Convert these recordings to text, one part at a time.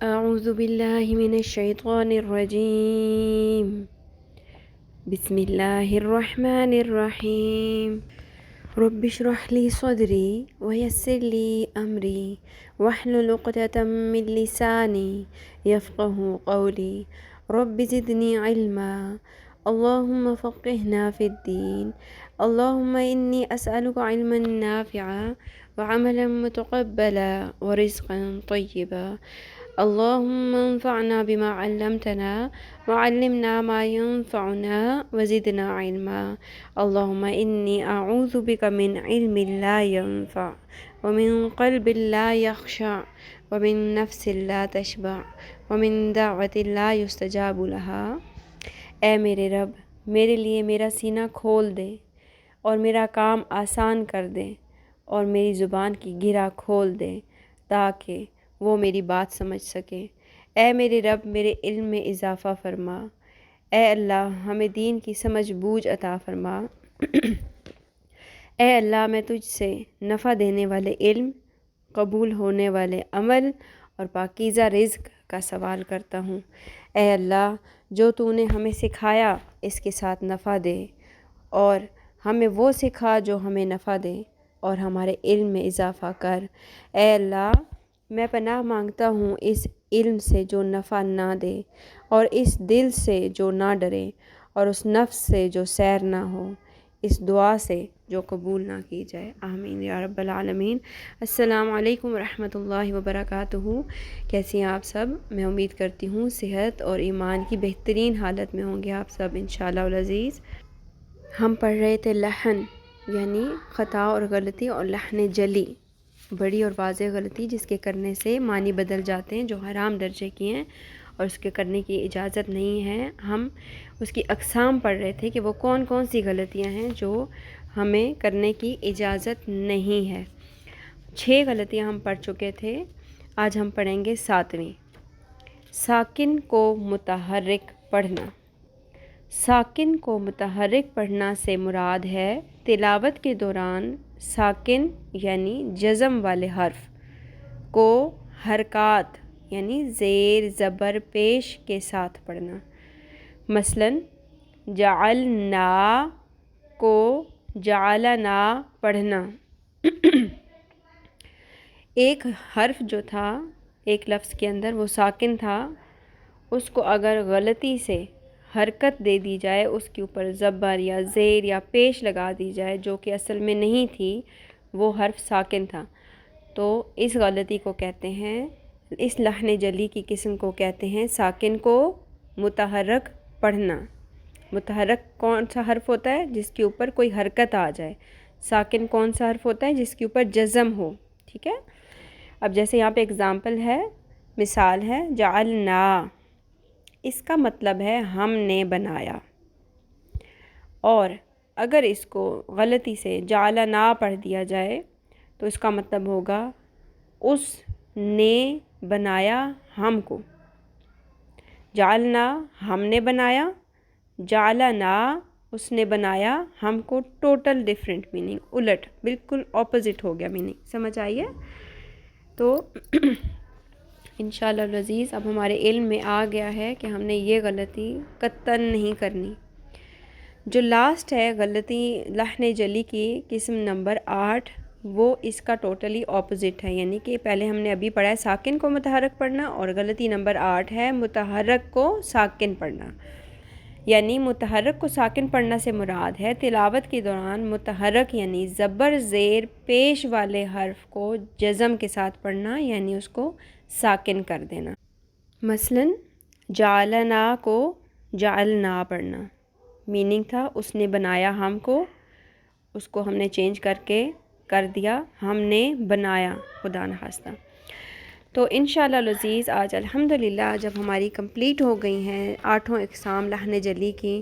أعوذ بالله من الشيطان الرجيم. بسم الله الرحمن الرحيم. رب اشرح لي صدري ويسر لي أمري واحلل عقدة من لساني يفقه قولي. رب زدني علما. اللهم فقهنا في الدين. اللهم إني أسألك علما نافعا وعملا متقبلا ورزقا طيبا. اللهم انفعنا بما علمتنا وعلمنا ما ينفعنا وزدنا علما. اللهم إني أعوذ بك من علم لا ينفع ومن قلب لا يخشع ومن نفس لا تشبع ومن دعوة لا يستجاب لها۔ اے میرے رب، میرے لیے میرا سینہ کھول دے اور میرا کام آسان کر دے اور میری زبان کی گرہ کھول دے تاکہ وہ میری بات سمجھ سکے۔ اے میرے رب، میرے علم میں اضافہ فرما۔ اے اللہ، ہمیں دین کی سمجھ بوجھ عطا فرما۔ اے اللہ، میں تجھ سے نفع دینے والے علم، قبول ہونے والے عمل اور پاکیزہ رزق کا سوال کرتا ہوں۔ اے اللہ، جو تو نے ہمیں سکھایا اس کے ساتھ نفع دے اور ہمیں وہ سکھا جو ہمیں نفع دے اور ہمارے علم میں اضافہ کر۔ اے اللہ، میں پناہ مانگتا ہوں اس علم سے جو نفع نہ دے اور اس دل سے جو نہ ڈرے اور اس نفس سے جو سیر نہ ہو، اس دعا سے جو قبول نہ کی جائے۔ آمین یا رب العالمین۔ السلام علیکم ورحمۃ اللہ وبرکاتہ۔ کیسی ہیں آپ سب؟ میں امید کرتی ہوں صحت اور ایمان کی بہترین حالت میں ہوں گے آپ سب انشاءاللہ العزیز۔ ہم پڑھ رہے تھے لحن یعنی خطا اور غلطی، اور لحن جلی بڑی اور واضح غلطی جس کے کرنے سے معنی بدل جاتے ہیں، جو حرام درجے کی ہیں اور اس کے کرنے کی اجازت نہیں ہے۔ ہم اس کی اقسام پڑھ رہے تھے کہ وہ کون کون سی غلطیاں ہیں جو ہمیں کرنے کی اجازت نہیں ہے۔ 6 غلطیاں ہم پڑھ چکے تھے، آج ہم پڑھیں گے 7ویں۔ ساکن کو متحرک پڑھنا۔ ساکن کو متحرک پڑھنا سے مراد ہے تلاوت کے دوران ساکن یعنی جزم والے حرف کو حرکات یعنی زیر زبر پیش کے ساتھ پڑھنا۔ مثلاً جعلنا کو جعلنا پڑھنا۔ ایک حرف جو تھا ایک لفظ کے اندر وہ ساکن تھا، اس کو اگر غلطی سے حرکت دے دی جائے، اس کے اوپر زبر یا زیر یا پیش لگا دی جائے جو کہ اصل میں نہیں تھی، وہ حرف ساکن تھا، تو اس غلطی کو کہتے ہیں، اس لحن جلی کی قسم کو کہتے ہیں ساکن کو متحرک پڑھنا۔ متحرک کون سا حرف ہوتا ہے؟ جس کے اوپر کوئی حرکت آ جائے۔ ساکن کون سا حرف ہوتا ہے؟ جس کے اوپر جزم ہو۔ ٹھیک ہے، اب جیسے یہاں پہ اگزامپل ہے، مثال ہے جعلنا، اس کا مطلب ہے ہم نے بنایا، اور اگر اس کو غلطی سے جعلنا پڑھ دیا جائے تو اس کا مطلب ہوگا اس نے بنایا ہم کو۔ جعلنا ہم نے بنایا، جعلنا اس نے بنایا ہم کو، ٹوٹل ڈیفرنٹ میننگ، الٹ، بالکل اپوزٹ ہو گیا میننگ۔ سمجھ آئیے؟ تو انشاءاللہ العزیز اب ہمارے علم میں آ گیا ہے کہ ہم نے یہ غلطی قطعاً نہیں کرنی۔ جو لاسٹ ہے غلطی لحن جلی کی قسم نمبر 8، وہ اس کا ٹوٹلی اپوزٹ ہے، یعنی کہ پہلے ہم نے ابھی پڑھا ہے ساکن کو متحرک پڑھنا، اور غلطی نمبر 8 ہے متحرک کو ساکن پڑھنا۔ یعنی متحرک کو ساکن پڑھنا سے مراد ہے تلاوت کے دوران متحرک یعنی زبر زیر پیش والے حرف کو جزم کے ساتھ پڑھنا، یعنی اس کو ساکن کر دینا۔ مثلاً جعلنا کو جعلنا پڑھنا، میننگ تھا اس نے بنایا ہم کو، اس کو ہم نے چینج کر کے کر دیا ہم نے بنایا، خدا نخواستہ۔ تو انشاءاللہ العزیز آج الحمدللہ جب ہماری کمپلیٹ ہو گئی ہیں 8 اقسام لحن جلی کی،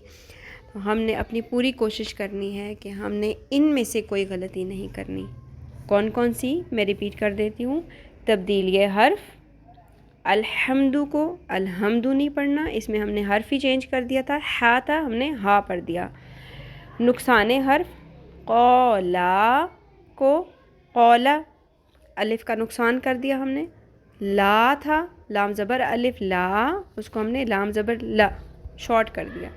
تو ہم نے اپنی پوری کوشش کرنی ہے کہ ہم نے ان میں سے کوئی غلطی نہیں کرنی۔ کون کون سی؟ میں ریپیٹ کر دیتی ہوں۔ تبدیلی حرف، الحمد کو الحمد نہیں پڑھنا، اس میں ہم نے حرف ہی چینج کر دیا تھا، ہا تھا ہم نے ہا پڑھ دیا۔ نقصان حرف، قولا کو قولا، الف کا نقصان کر دیا ہم نے، لا تھا لام زبر الف لا، اس کو ہم نے لام زبر لا شارٹ کر دیا،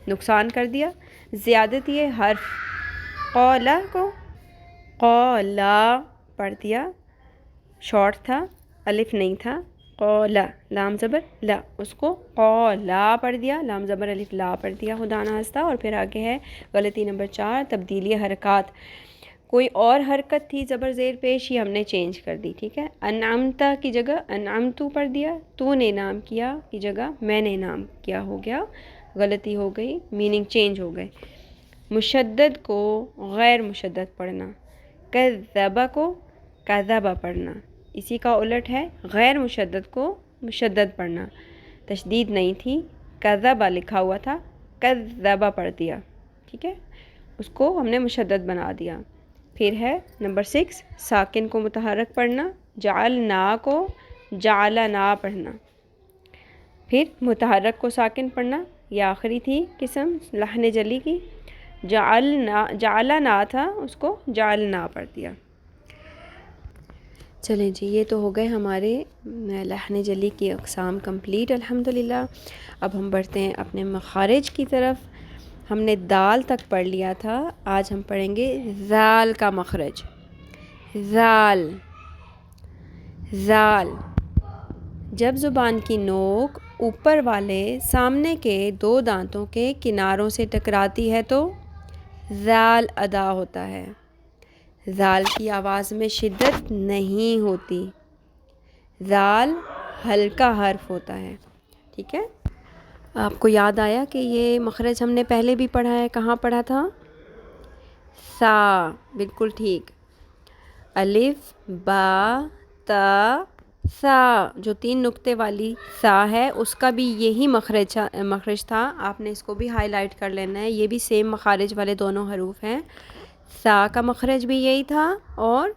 نقصان کر دیا، زیادتی ہے حرف، قولا کو قولا پڑھ دیا، شارٹ تھا، الف نہیں تھا، قولا لام زبر لا، اس کو قولا پڑھ دیا، لام زبر الف لا پڑھ دیا خدا نخواستہ۔ اور پھر آگے ہے غلطی نمبر 4، تبدیلی حرکات، کوئی اور حرکت تھی زبر زیر پیش، یہ ہم نے چینج کر دی، ٹھیک ہے۔ انعمتا کی جگہ انعمتو پڑھ دیا، تو نے انعام کیا کی جگہ میں نے انعام کیا ہو گیا، غلطی ہو گئی، میننگ چینج ہو گئے۔ مشدد کو غیر مشدد پڑھنا، کذبا کو کذبا پڑھنا، اسی کا الٹ ہے غیر مشدد کو مشدد پڑھنا، تشدید نہیں تھی، کذبا لکھا ہوا تھا، کذبا پڑھ دیا، ٹھیک ہے، اس کو ہم نے مشدد بنا دیا۔ پھر ہے نمبر 6، ساکن کو متحرک پڑھنا، جعلنا کو جعلنا پڑھنا، پھر متحرک کو ساکن پڑھنا، یہ آخری تھی قسم لحن جلی کی، جعلنا تھا، اس کو جعلنا پڑھ دیا۔ چلیں جی، یہ تو ہو گئے ہمارے لحن جلی کی اقسام کمپلیٹ الحمدللہ۔ اب ہم بڑھتے ہیں اپنے مخارج کی طرف۔ ہم نے دال تک پڑھ لیا تھا، آج ہم پڑھیں گے ذال کا مخرج۔ ذال، ذال جب زبان کی نوک اوپر والے سامنے کے 2 دانتوں کے کناروں سے ٹکراتی ہے تو ذال ادا ہوتا ہے۔ ذال کی آواز میں شدت نہیں ہوتی، ذال ہلکا حرف ہوتا ہے، ٹھیک ہے۔ آپ کو یاد آیا کہ یہ مخرج ہم نے پہلے بھی پڑھا ہے، کہاں پڑھا تھا؟ سا، بالکل ٹھیک، الف با تا سا، جو 3 نقطے والی سا ہے اس کا بھی یہی مخرج تھا، آپ نے اس کو بھی ہائی لائٹ کر لینا ہے، یہ بھی سیم مخارج والے دونوں حروف ہیں، سا کا مخرج بھی یہی تھا اور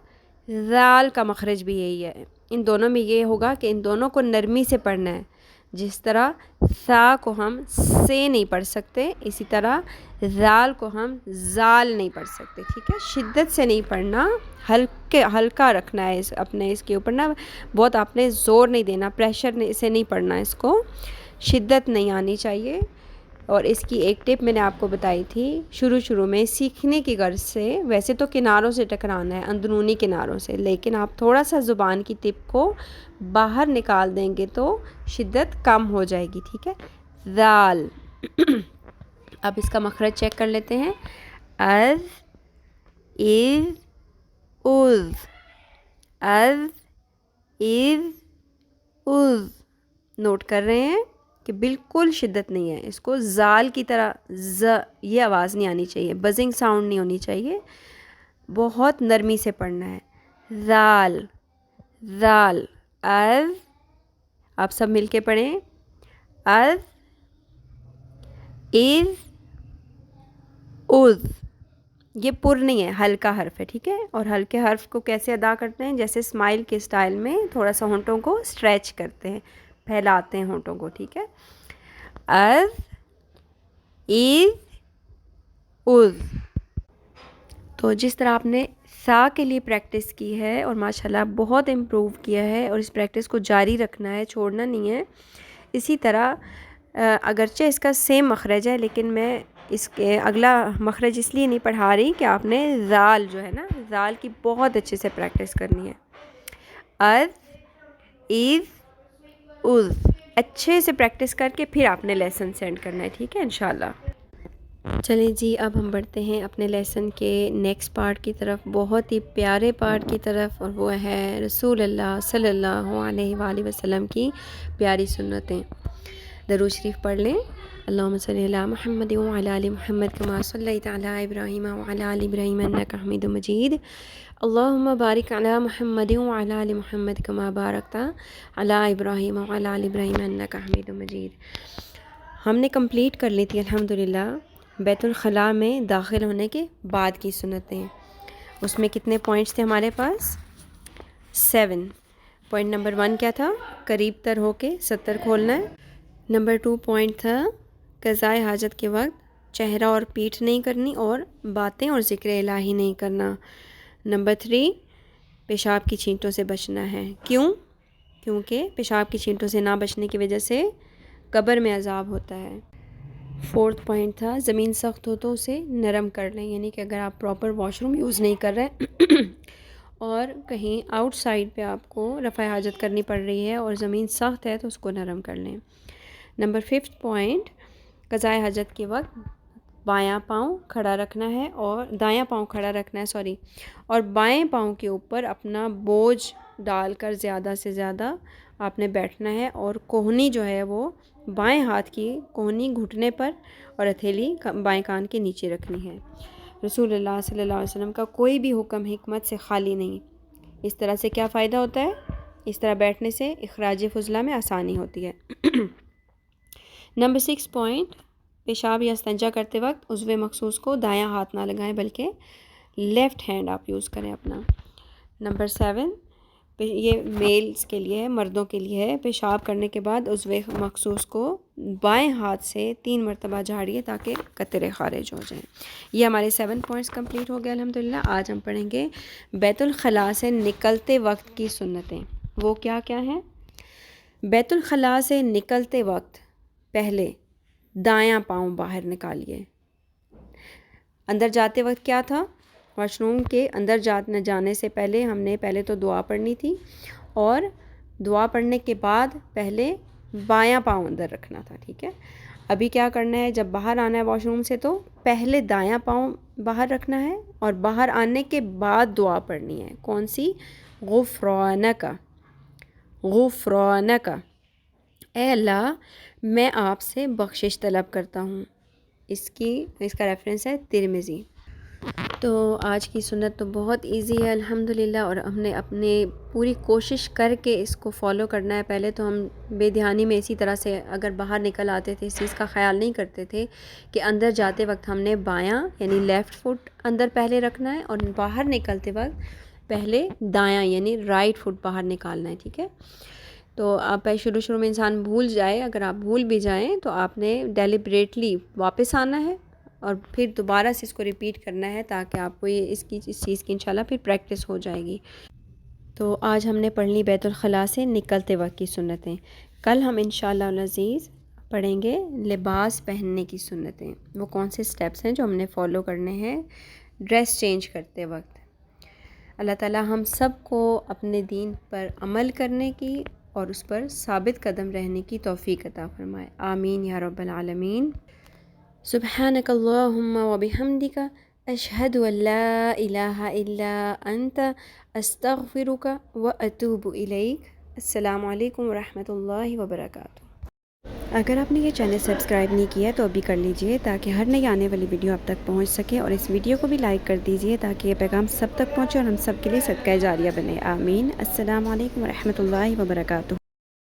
ذال کا مخرج بھی یہی ہے۔ ان دونوں میں یہ ہوگا کہ ان دونوں کو نرمی سے پڑھنا ہے، جس طرح سا کو ہم سے نہیں پڑھ سکتے اسی طرح ذال کو ہم زال نہیں پڑھ سکتے، ٹھیک ہے۔ شدت سے نہیں پڑھنا، ہلکا رکھنا ہے اپنے اس کے اوپر نا، بہت آپ نے زور نہیں دینا، پریشر سے نہیں پڑھنا، اس کو شدت نہیں آنی چاہیے۔ اور اس کی ایک ٹپ میں نے آپ کو بتائی تھی شروع میں سیکھنے کی غرض سے، ویسے تو کناروں سے ٹکرانا ہے، اندرونی کناروں سے، لیکن آپ تھوڑا سا زبان کی ٹپ کو باہر نکال دیں گے تو شدت کم ہو جائے گی، ٹھیک ہے۔ ذال اب اس کا مخرج چیک کر لیتے ہیں، از، از، از، از، از، از، نوٹ کر رہے ہیں کہ بالکل شدت نہیں ہے، اس کو ذال کی طرح یہ آواز نہیں آنی چاہیے، بزنگ ساؤنڈ نہیں ہونی چاہیے، بہت نرمی سے پڑھنا ہے۔ ذال، ذال، از، آپ سب مل کے پڑھیں، از، از، از، یہ پر نہیں ہے، ہلکا حرف ہے، ٹھیک ہے۔ اور ہلکے حرف کو کیسے ادا کرتے ہیں؟ جیسے اسمائل کے اسٹائل میں تھوڑا سا ہونٹوں کو اسٹریچ کرتے ہیں، پھیلاتے ہیں ہونٹوں کو، ٹھیک ہے۔ از، از، از۔ تو جس طرح آپ نے سا کے لیے پریکٹس کی ہے اور ماشاءاللہ بہت امپروو کیا ہے اور اس پریکٹس کو جاری رکھنا ہے، چھوڑنا نہیں ہے، اسی طرح اگرچہ اس کا سیم مخرج ہے لیکن میں اس کے اگلا مخرج اس لیے نہیں پڑھا رہی کہ آپ نے ذال جو ہے نا، ذال کی بہت اچھے سے پریکٹس کرنی ہے۔ از، از، از، اچھے سے پریکٹس کر کے پھر آپ نے لیسن سینڈ کرنا ہے، ٹھیک ہے انشاءاللہ۔ چلیں جی، اب ہم بڑھتے ہیں اپنے لیسن کے نیکسٹ پارٹ کی طرف، بہت ہی پیارے پارٹ کی طرف، اور وہ ہے رسول اللہ صلی اللہ علیہ وآلہ وسلم کی پیاری سنتیں۔ درود شریف پڑھ لیں، اللہم صلی علی محمد وعلی آل محمد کما صلیت علی ابراہیم وعلی آل ابراہیم انک حمید مجید، اللہم بارک علی محمد وعلی آل محمد کما بارکت علی ابراہیم وعلی آل ابراہیم انک حمید مجید۔ ہم نے کمپلیٹ کر لی تھی الحمدللہ بیت الخلاء میں داخل ہونے کے بعد کی سنتیں۔ اس میں کتنے پوائنٹس تھے ہمارے پاس؟ 7۔ پوائنٹ نمبر 1 کیا تھا؟ قریب تر ہو کے 70 کھولنا ہے۔ نمبر 2 پوائنٹ تھا قضائے حاجت کے وقت چہرہ اور پیٹھ نہیں کرنی اور باتیں اور ذکر الہی نہیں کرنا۔ نمبر 3 پیشاب کی چھینٹوں سے بچنا ہے۔ کیوں؟ کیونکہ پیشاب کی چھینٹوں سے نہ بچنے کی وجہ سے قبر میں عذاب ہوتا ہے۔ 4تھ پوائنٹ تھا زمین سخت ہو تو اسے نرم کر لیں، یعنی کہ اگر آپ پراپر واش روم یوز نہیں کر رہے اور کہیں آؤٹ سائڈ پہ آپ کو رفع حاجت کرنی پڑ رہی ہے اور زمین سخت ہے تو اس کو نرم کر لیں۔ نمبر 5 پوائنٹ قضاء حاجت کے وقت بایاں پاؤں کھڑا رکھنا ہے اور دایاں پاؤں کھڑا رکھنا ہے اور بائیں پاؤں کے اوپر اپنا بوجھ ڈال کر زیادہ سے زیادہ آپ نے بیٹھنا ہے، اور کوہنی جو ہے وہ بائیں ہاتھ کی کوہنی گھٹنے پر اور ہتھیلی بائیں کان کے نیچے رکھنی ہے۔ رسول اللہ صلی اللہ علیہ وسلم کا کوئی بھی حکم حکمت سے خالی نہیں۔ اس طرح سے کیا فائدہ ہوتا ہے؟ اس طرح بیٹھنے سے اخراج فضلہ میں آسانی ہوتی ہے۔ نمبر 6 پوائنٹ پیشاب یا استنجا کرتے وقت عضو مخصوص کو دایاں ہاتھ نہ لگائیں بلکہ لیفٹ ہینڈ آپ یوز کریں اپنا۔ نمبر 7 یہ میلز کے لیے ہے، مردوں کے لیے ہے، پیشاب کرنے کے بعد عضو مخصوص کو بائیں ہاتھ سے 3 مرتبہ جھاڑیے تاکہ قطرے خارج ہو جائیں۔ یہ ہمارے 7 پوائنٹس کمپلیٹ ہو گئے الحمدللہ۔ آج ہم پڑھیں گے بیت الخلاء سے نکلتے وقت کی سنتیں۔ وہ کیا کیا ہیں؟ بیت الخلاء سے نکلتے وقت پہلے دایاں پاؤں باہر نکالیے۔ اندر جاتے وقت کیا تھا؟ واش روم کے اندر جانے سے پہلے ہم نے پہلے تو دعا پڑھنی تھی، اور دعا پڑھنے کے بعد پہلے بایاں پاؤں اندر رکھنا تھا، ٹھیک ہے؟ ابھی کیا کرنا ہے؟ جب باہر آنا ہے واش روم سے تو پہلے دایاں پاؤں باہر رکھنا ہے اور باہر آنے کے بعد دعا پڑھنی ہے۔ کون سی؟ غفرانک، غفرانک، اے اللہ میں آپ سے بخشش طلب کرتا ہوں۔ اس کا ریفرنس ہے ترمذی۔ تو آج کی سنت تو بہت ایزی ہے الحمدللہ، اور ہم نے اپنے پوری کوشش کر کے اس کو فالو کرنا ہے۔ پہلے تو ہم بے دھیانی میں اسی طرح سے اگر باہر نکل آتے تھے اس چیز کا خیال نہیں کرتے تھے کہ اندر جاتے وقت ہم نے بایاں یعنی لیفٹ فٹ اندر پہلے رکھنا ہے اور باہر نکلتے وقت پہلے دایاں یعنی رائٹ فٹ باہر نکالنا ہے، ٹھیک ہے؟ تو آپ شروع میں انسان بھول جائے، اگر آپ بھول بھی جائیں تو آپ نے ڈیلیبریٹلی واپس آنا ہے اور پھر دوبارہ سے اس کو ریپیٹ کرنا ہے تاکہ آپ کو اس چیز کی انشاءاللہ پھر پریکٹس ہو جائے گی۔ تو آج ہم نے پڑھ لی بیت الخلاء سے نکلتے وقت کی سنتیں۔ کل ہم انشاءاللہ العزیز پڑھیں گے لباس پہننے کی سنتیں، وہ کون سے سٹیپس ہیں جو ہم نے فالو کرنے ہیں ڈریس چینج کرتے وقت۔ اللہ تعالی ہم سب کو اپنے دین پر عمل کرنے کی اور اس پر ثابت قدم رہنے کی توفیق عطا فرمائے، آمین یا رب العالمین۔ سبحانک اللہم و بحمدک اشہد ان لا الہ الا انت استغفرک و اتوب الیک۔ السلام علیکم ورحمۃ اللہ وبرکاتہ۔ اگر آپ نے یہ چینل سبسکرائب نہیں کیا تو ابھی کر لیجئے تاکہ ہر نئی آنے والی ویڈیو آپ تک پہنچ سکے، اور اس ویڈیو کو بھی لائک کر دیجئے تاکہ یہ پیغام سب تک پہنچے اور ہم سب کے لیے صدقہ جاریہ بنے، آمین۔ السلام علیکم ورحمۃ اللہ وبرکاتہ۔